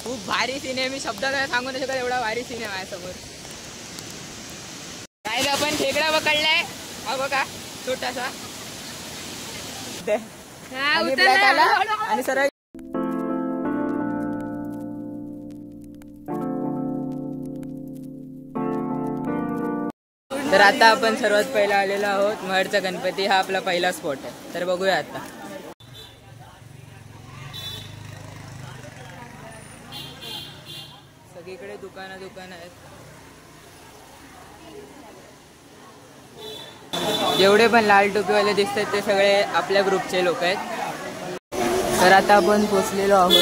खूप भारी सीन आहे, मी शब्दात सांगू नाही शकत एवढा भारी सीन आहे माझ्यासमोर. काय आपण खेकडा पकडलाय हा बघा छोटासा आणि सरळ. तर आता आपण सर्वात पहिला आलेलो आहोत महडचा गणपती. हा आपला पहिला स्पॉट आहे, तर बघूया आता. सगळीकडे दुकान आहेत. जेवढे पण लाल टोपीवाले दिसतात ते सगळे आपल्या ग्रुपचे लोक आहेत. तर आता आपण पोचलेलो आहोत.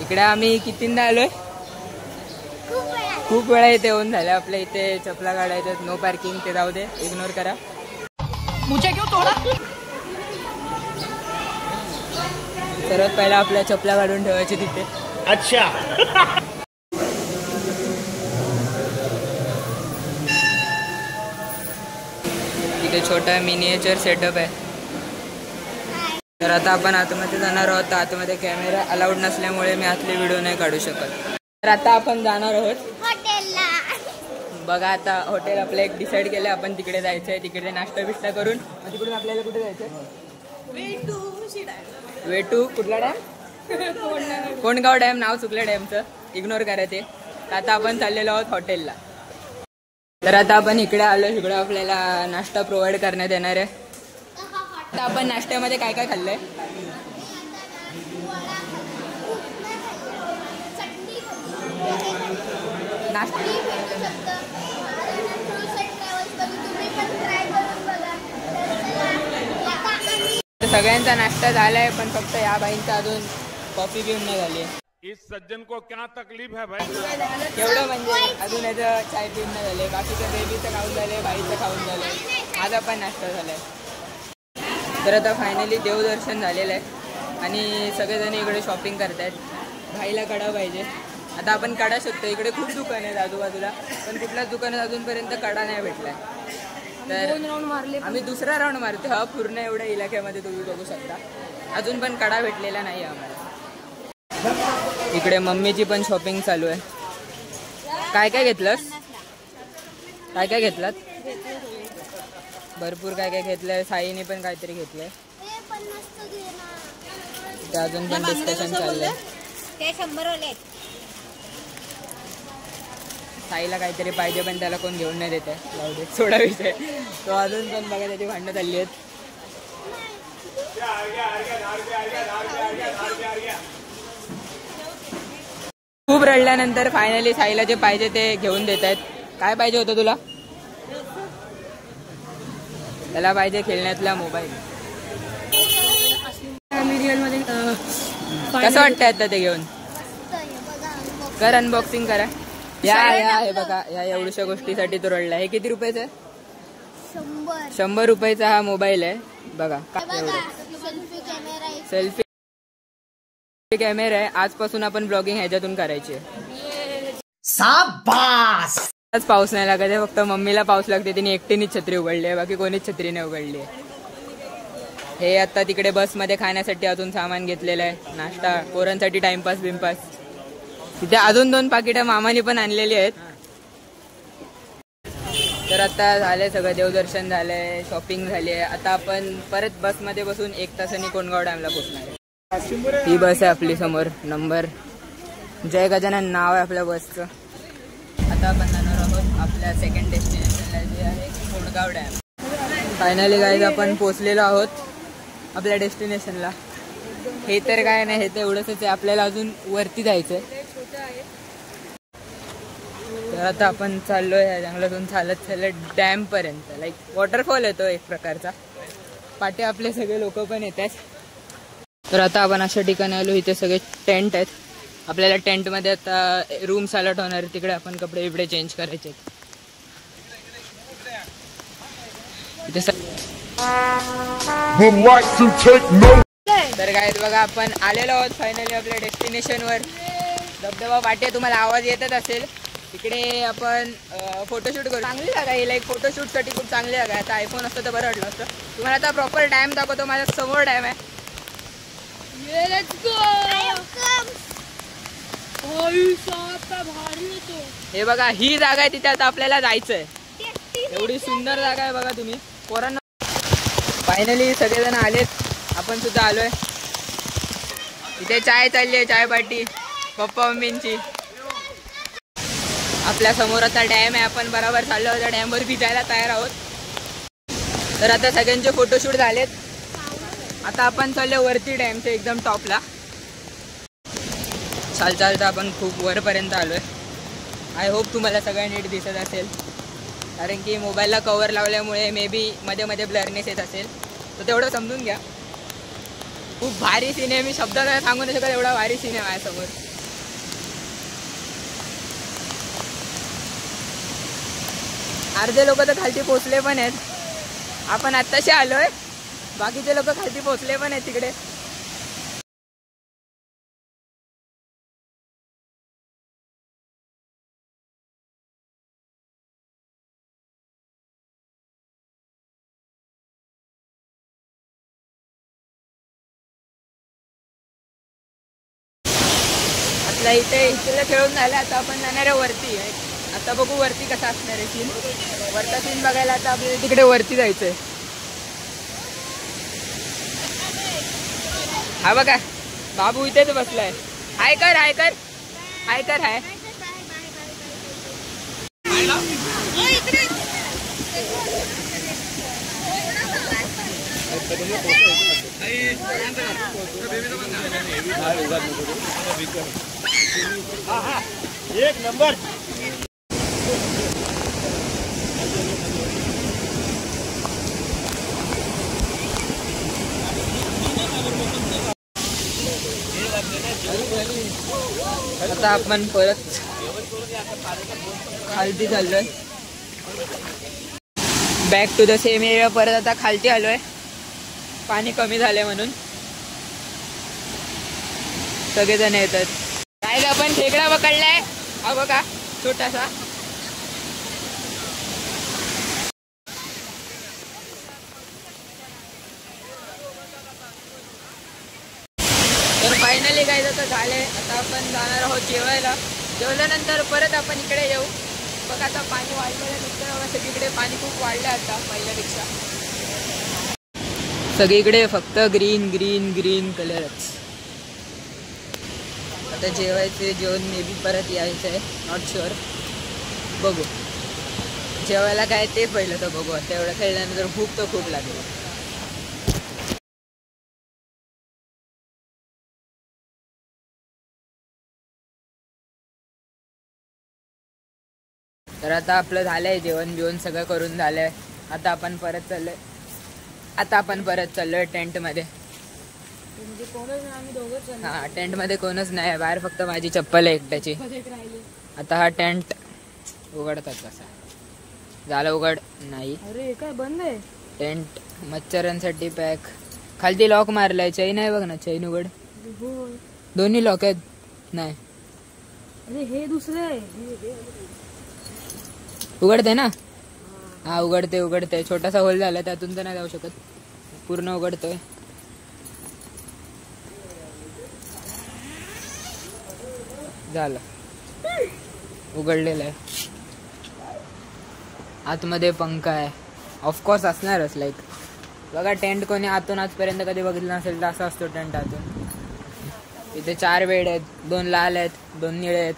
इकडे आम्ही कितींदा आलोय, खूप वेळा इथे येऊन झाले. आपल्या इथे चपला काढायच्यात, नो पार्किंग, ते जाऊ दे, इग्नोर करा. सर्वात पहिला आपल्या चपला काढून ठेवायची तिथे. अच्छा. तिथे छोटा मिनिएचर सेटअप आहे. तर आता आपण आतमध्ये जाणार आहोत. आतमध्ये कॅमेरा अलाउड नसल्यामुळे मी आतले व्हिडिओ नाही काढू शकत. तर आता आपण जाणार आहोत हॉटेलला. बघा आता हॉटेल आपलं एक डिसाईड केलं, आपण तिकडे जायचंय. तिकडे नाश्ता बिष्टा करून तिकडून आपल्याला कुठे जायचंय? वेटू कुठला डॅम? कोंडगाव डॅम. नाव चुकलं डॅमचं, इग्नोर करा ते. आता आपण चाललेलो आहोत हॉटेलला. तर आता आपण इकडे आलो. इकडे आपल्याला नाश्ता प्रोव्हाइड करण्यात येणार आहे. आता आपण नाश्त्यामध्ये काय काय खाल्लंय? सगळ्यांचा नाश्ता झालाय, पण फक्त या बाईंचा अजून कॉफी पिऊन नाही झाली. इस सज्जन को क्या तकलीफ है भाई? एवढं म्हणजे अजून याचं चाय पिऊन नाही झाले. बाकीचं बेबीचं खाऊन झालंय, बाईचं खाऊन झालंय, माझा पण नाश्ता झालाय. तर आता फायनली देवदर्शन झालेलं आहे आणि सगळेजण इकडे शॉपिंग करतायत. भाईला कडा पाहिजे. आता आपण कडा शोधतो. इकडे खूप दुकान आहेत आजूबाजूला, पण कुठल्याच दुकानात अजूनपर्यंत कडा नाही भेटलाय. तर आम्ही दुसरा राऊंड मारतो हा पूर्ण एवढ्या इलाक्यामध्ये, तुम्ही बघू शकता. अजून पण कडा भेटलेला नाही आम्हाला. इकडे मम्मीची पण शॉपिंग चालू आहे. काय काय घेतलंस? काय काय घेतलात? भरपूर काय काय घेतलंय. साईने पण काहीतरी घेतलंय. अजून पण डिस्कशन चाललंय. साईला काहीतरी पाहिजे, पण त्याला कोण घेऊन नाही देत आहे. लावू दे, सोडा विषय. तो अजून पण बघा त्याची भांडणं चालली आहेत. खूप रडल्यानंतर फायनली साईला जे पाहिजे ते घेऊन देत आहेत. काय पाहिजे होतं तुला? त्याला पाहिजे खेळण्यातला मोबाईल. कसं वाटतंय आता ते घेऊन? कर अनबॉक्सिंग करा. या हे बघा, या एवढ्याशा गोष्टीसाठी तो रडला. हे किती रुपयाचं आहे? 100 रुपयाचा हा मोबाईल आहे. बघा सेल्फी कॅमेरा आहे. आजपासून आपण ब्लॉगिंग ह्याच्यातून करायची आहे. शाबास. पाऊस नाही लागत आहे, फक्त मम्मीला पाऊस लागते. तिने एकटीनेच छत्री उघडली आहे, बाकी कोणीच छत्री नाही उघडली आहे. हे आता तिकडे बसमध्ये खाण्यासाठी अजून सामान घेतलेलं आहे. नाश्ता, पोरांसाठी टाइमपास बिमपास. तिथे अजून 2 पाकिटं मामाने पण आणलेली आहेत. तर आता झालंय सगळं, देवदर्शन झालंय, शॉपिंग झाली आहे. आता आपण परत बसमध्ये बसून 1 तासांनी कोंडगाव डॅमला पोहोचणार आहे. ही बस आहे आपली समोर, नंबर जय गजानन नाव आहे आपल्या बसचं. आता आपण जाणार आहोत आपल्या सेकंड डेस्टिनेशनला, जे आहे कोंडगाव डॅम. फायनली गाईज आपण पोहोचलेलो आहोत आपल्या डेस्टिनेशनला. हे तर काय नाही, हे तर एवढंच आहे. आपल्याला अजून वरती जायचंय. तर आता आपण चाललोय ह्या जंगलातून चालत डॅम पर्यंत. लाईक वॉटरफॉल येतो एक प्रकारचा. पाटे आपले सगळे लोक पण येतात. तर आता आपण अशा ठिकाणी आलो, इथे सगळे टेंट आहेत. आपल्याला टेंटमध्ये आता रूम्स अलॉट होणार. तिकडे आपण कपडे बिपडे चेंज करायचे. तर काय बघा, आपण आलेलो आहोत फायनली आपल्या डेस्टिनेशनवर. धबधबा वाटे तुम्हाला आवाज येतच असेल. इकडे आपण फोटोशूट करू. चांगली जागा आहे, लाईक फोटोशूटसाठी खूप चांगली जागा आहे. आता आयफोन असतं तर बरं वाटलं असतं. तुम्हाला आता प्रॉपर डॅम दाखवतो. माझ्या समोर डॅम आहे. हे बघा ही जागा आहे, तिथे आता आपल्याला जायचंय. एवढी सुंदर जागा आहे बघा तुम्ही. पोरांना फायनली सगळेजण आलेत, आपण सुद्धा आलोय. इथे चाय चालली आहे, चाय पार्टी पप्पा मम्मींची. आपल्या समोर आता डॅम आहे, आपण बरोबर चाललो होतो डॅमवर भिजायला तयार आहोत. तर आता सगळ्यांचे फोटोशूट झालेत. आता आपण चाललो वरती डॅमच्या एकदम टॉपला. चालता आपण खूप वरपर्यंत आलोय. आय होप तुम्हाला सगळं नीट दिसत असेल, कारण की मोबाईलला कवर लावल्यामुळे मे बी मध्ये मध्ये ब्लरनेस येत असेल, तर तेवढं समजून घ्या. खूप भारी सीन आहे, मी शब्दात सांगू नाही शकत एवढा भारी सीन आहे माझ्यासमोर. अर्धे लोक तर खालती पोचले पण आहेत. आपण आत्ताशी आलोय, बाकीचे लोक खालती पोचले पण आहेत तिकडे. आपल्या इथे खेळून झालं. आता आपण जाणार आहे वरती. आता बघू वरती कसा असणार आहे सीन. वरचा सीन बघायला आता आपल्याला तिकडे वरती जायचंय. हा बघा बाबू इथेच बसलाय. हाय कर हाय कर हाय कर हाय. एक नंबर. आता आपण परत खालती चाललोय. Back to the same area. परत आता खालती आलोय, पाणी कमी झालंय म्हणून. सगळेजण येतात. काय आपण खेकडा पकडलाय, हा बघा छोटासा. तर फायनली काय आता झालंय. आता आपण जाणार आहोत जेवायला. जेवल्यानंतर परत आपण इकडे येऊ. बघा आता पाणी वाढलेलं दिसतंय बघा, सगळीकडे पाणी खूप वाढलं आता पहिल्यापेक्षा. सगळीकडे फक्त ग्रीन ग्रीन ग्रीन कलरच. आता जेवायचे, जेवण मे बी परत यायचं आहे, नॉट शुअर. बघू जेवायला काय ते पहिलं तर बघू. आता एवढं खेळल्यानंतर भूक तर खूप लागली. तर आता आपलं झालंय जेवण बिवण सगळं करून झालंय. आता आपण परत चाललोय टेंटमध्ये. हा टेंटमध्ये कोणच नाही, बाहेर फक्त माझी चप्पल आहे एकट्याची. आता हा टेंट उघडतात कसा झाला, उघड नाही. अरे काय बंद आहे टेंट. मच्छरांसाठी पॅक. खालती लॉक मारलाय. चैन आहे बघ ना, चैन उघड. दोन्ही लॉक आहेत. नाही अरे हे दुसरं आहे. उघडते ना. हा उघडते. छोटासा होल झाला, त्यातून तर नाही जाऊ शकत. पूर्ण उघडतोय. झालं, उघडलेलं आहे. आतमध्ये पंखा आहे. ऑफकोर्स असणारच. लाईक बघा टेंट कोणी आतून आजपर्यंत कधी बघितलं नसेल तर असा असतो टेंट आतून. इथे 4 बेड आहेत, 2 लाल आहेत, 2 निळे आहेत.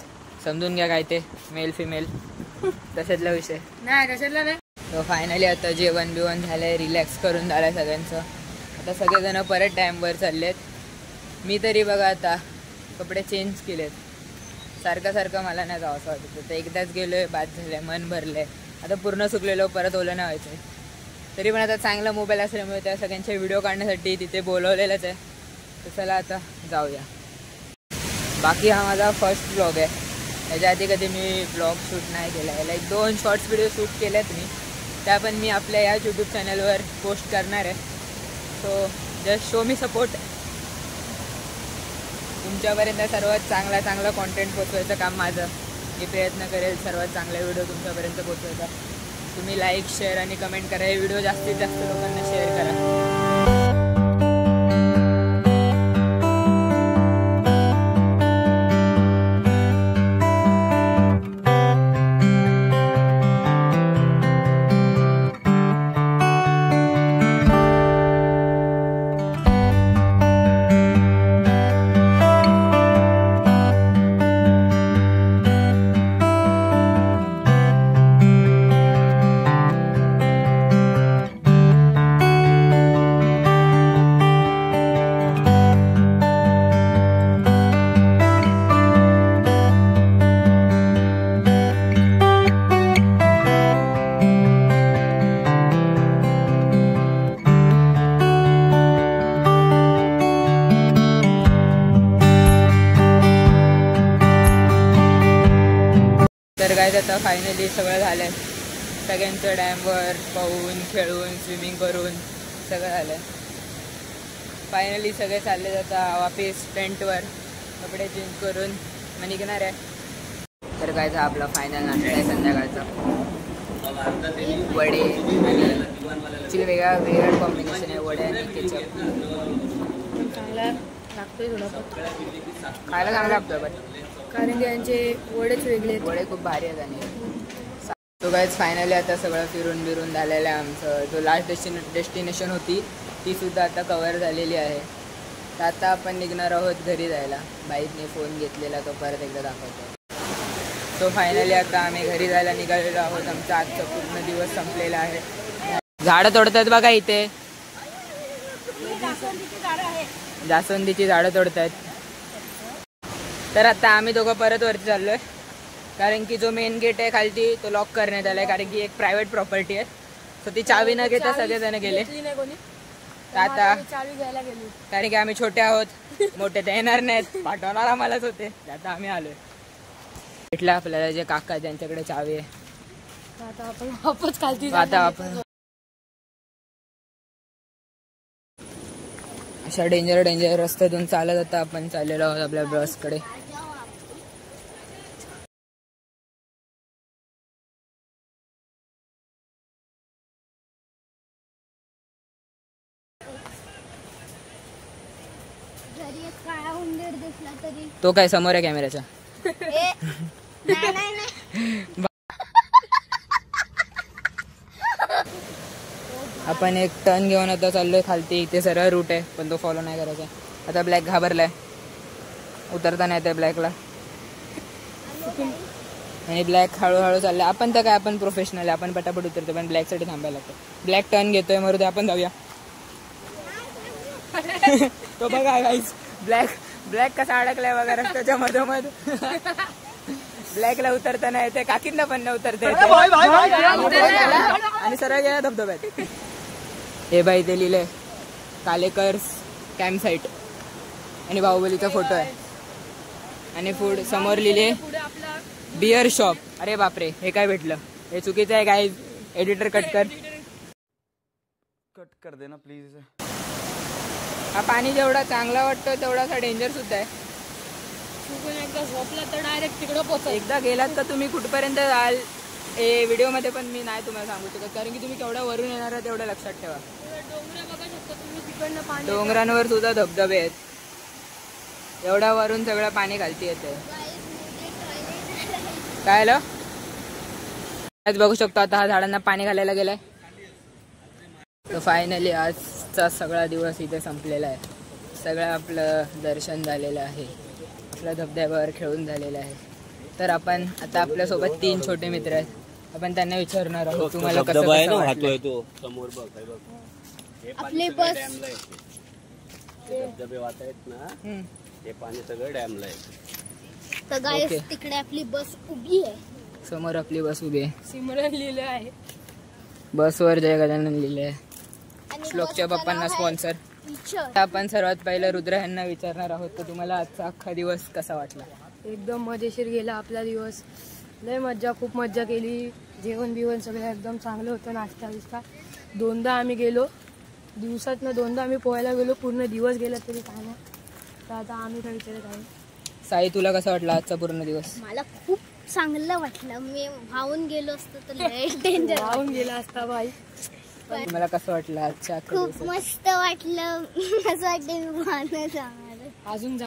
समजून घ्या काय ते मेल फिमेल तशातला विषय नाही, कशाला नाही. तर फायनली आता जेवण बिवण झालंय, रिलॅक्स करून झालंय सगळ्यांचं. आता सगळेजण परत डॅमवर चाललेत. मी तरी बघा आता कपडे चेंज केलेत. सारखं मला नाही जावं असं वाटतं. तर एकदाच गेलोय, बाद झालंय, मन भरलंय. आता पूर्ण सुकलेलो, परत ओलं नाही व्हायचं. तरी पण आता चांगला मोबाईल असल्यामुळे त्या सगळ्यांचे व्हिडिओ काढण्यासाठी तिथे बोलवलेलंच आहे. तर चला आता जाऊया. बाकी हा माझा फर्स्ट ब्लॉग आहे. याच्या आधी कधी मी ब्लॉग शूट नाही केला आहे. लाईक 2 शॉर्ट्स व्हिडिओ शूट केलेत मी, त्या पण मी आपल्या या यूट्यूब चॅनलवर पोस्ट करणार आहे. सो जस्ट शो मी सपोर्ट. तुमच्यापर्यंत सर्वात चांगला कॉन्टेंट पोचवायचं काम माझं. मी प्रयत्न करेल सर्वात चांगले व्हिडिओ तुमच्यापर्यंत पोचवायचा. तुम्ही लाईक, शेअर आणि कमेंट करा. हे व्हिडिओ जास्तीत जास्त लोकांना शेअर करा. तर काय आता फायनली सगळं झालंय. सगळ्यांचं डॅमवर पाहून खेळून स्विमिंग करून सगळं झालंय. फायनली सगळे चालले जाता वापिस टेंटवर कपडे चेंज करून मग निघणार आहे. तर काय आपला फायनल नाश्ता आहे संध्याकाळचा. वडे आणि ॲक्च्युली वेगळा कॉम्बिनेशन आहे वडे आणि केचप. चांगला लागतोय थोडा खायला चांगला लागतोय पण कारण की यांचे वडेच वेगळे आहेत. वडे खूप भारी आहेत. आणि तो काहीच फायनली आता सगळं फिरून बिरून झालेलं आहे आमचं. जो लास्ट डेस्टिनेशन होती ती सुद्धा आता कवर झालेली आहे. तर आता आपण निघणार आहोत घरी जायला. बाईकने फोन घेतलेला तो परत एकदा दाखवतो. तो फायनली आता आम्ही घरी जायला निघालेलो आहोत. आमचा आजचा पूर्ण दिवस संपलेला आहे. झाडं तोडतात बघा इथे, जास्वंदीची झाडं तोडतात. तर आता आम्ही दोघं परत वरती चाललोय कारण की जो मेन गेट आहे खालती तो लॉक करण्यात आलाय कारण की एक प्रायव्हेट प्रॉपर्टी आहे. सो ती चावी न घेता सगळेजण गेले. आता कारण की आम्ही छोटे आहोत, मोठे ते येणार नाहीत, पाठवणार आम्हालाच होते. आता आम्ही आलोय. भेटला आपल्याला जे काका ज्यांच्याकडे चावी आहे. आता आपण वापस खालती आता आपण अशा डेंजर रस्त्यातून चालत आता आपण चाललेलो आहोत आपल्या बसकडे. तो काय समोर आहे कॅमेऱ्याच्या. आपण एक टर्न घेऊन आता चाललोय खालती. इथे सरळ रूट आहे पण तो फॉलो नाही करायचा. आता ब्लॅक घाबरलाय, उतरता नाही येते ब्लॅकला आणि ब्लॅक हळूहळू चाललाय. आपण तर काय आपण प्रोफेशनल आहे, आपण पटापट उतरतो पण ब्लॅकसाठी थांबायला लागतं. ब्लॅक टर्न घेतोय मरू दे आपण जाऊया. तो बघा गाईस ब्लॅक कसा अडकलाय बघा रस्त्याच्या मधोमध. ब्लॅकला उतरता नाही येते, काकींना पण नाही उतरता येते आणि सरळ गेला धबधब्यात. हे बाई ते लिहिलंय कालेकर्स कॅम्प साईट आणि बाहुबलीचा फोटो आहे आणि पुढे समोर लिहिले बियर शॉप. अरे बापरे, हे काय भेटलं, हे चुकीचं आहे काय. एडिटर कट कर दे ना प्लीज. हा पाणी जेवढा चांगला वाटतो तेवढासा डेंजर सुद्धा आहे. एकदा झोपला तर डायरेक्ट तिकडं पोहोच. एकदा गेलात का तुम्ही कुठपर्यंत जाल हे व्हिडिओ मध्ये पण मी नाही तुम्हाला सांगू शकत कारण की तुम्ही केवढ्या वरून येणार आहे तेवढं लक्षात ठेवा. डोंगर बघा शकता तुम्ही, तिकडनं पाणी. डोंगरांवर सुद्धा धबधबे आहेत. एवढ्या वरून सगळं पाणी खालती येते. काय आलं बघू शकतो. आता हा झाडांना पाणी घालायला गेलाय. तर फायनली आजचा सगळा दिवस इथे संपलेला आहे. सगळं आपलं दर्शन झालेलं आहे, आपल्या धबधब्यावर खेळून झालेलं आहे. तर आपण आता आपल्यासोबत 3 छोटे मित्र आहेत. आपण त्यांना विचारणार आहोत तुम्हाला कसं आपले बस धबधबे वाहत आहेत ना, हे पाणी सगळं डॅमला आहे. तर गाईस तिकडे आपली बस उभी आहे. समोर आपली बस उभी आहे. सिमरन लिहिलं आहे बसवर जय गजानन लिहिले आहे. श्लोकच्या पप्पांना स्पॉन्सर. आपण सर्वात पहिलं रुद्र यांना विचारणार आहोत तर तुम्हाला आजचा अख्खा दिवस कसा वाटला. एकदम मजेशीर गेला आपला दिवस. लय मज्जा, खूप मज्जा केली. जेवण बिवण सगळं एकदम चांगलं होतं. नाश्ता बिस्ता 2दा आम्ही गेलो, दिवसातनं 2दा आम्ही पोहायला गेलो. पूर्ण दिवस गेला तरी काय नाही. तर आता आम्ही काय विचारत आहे. साई तुला कसा वाटला आजचा पूर्ण दिवस. मला खूप चांगलं वाटलं. मी वाहून गेलो असतो तर लय डेंजर वाहून गेला असता बाई. तुम्हाला कसं वाटलं आजच्या खूप मस्त वाटलं. असं वाटतं मी वाहन जाणार अजून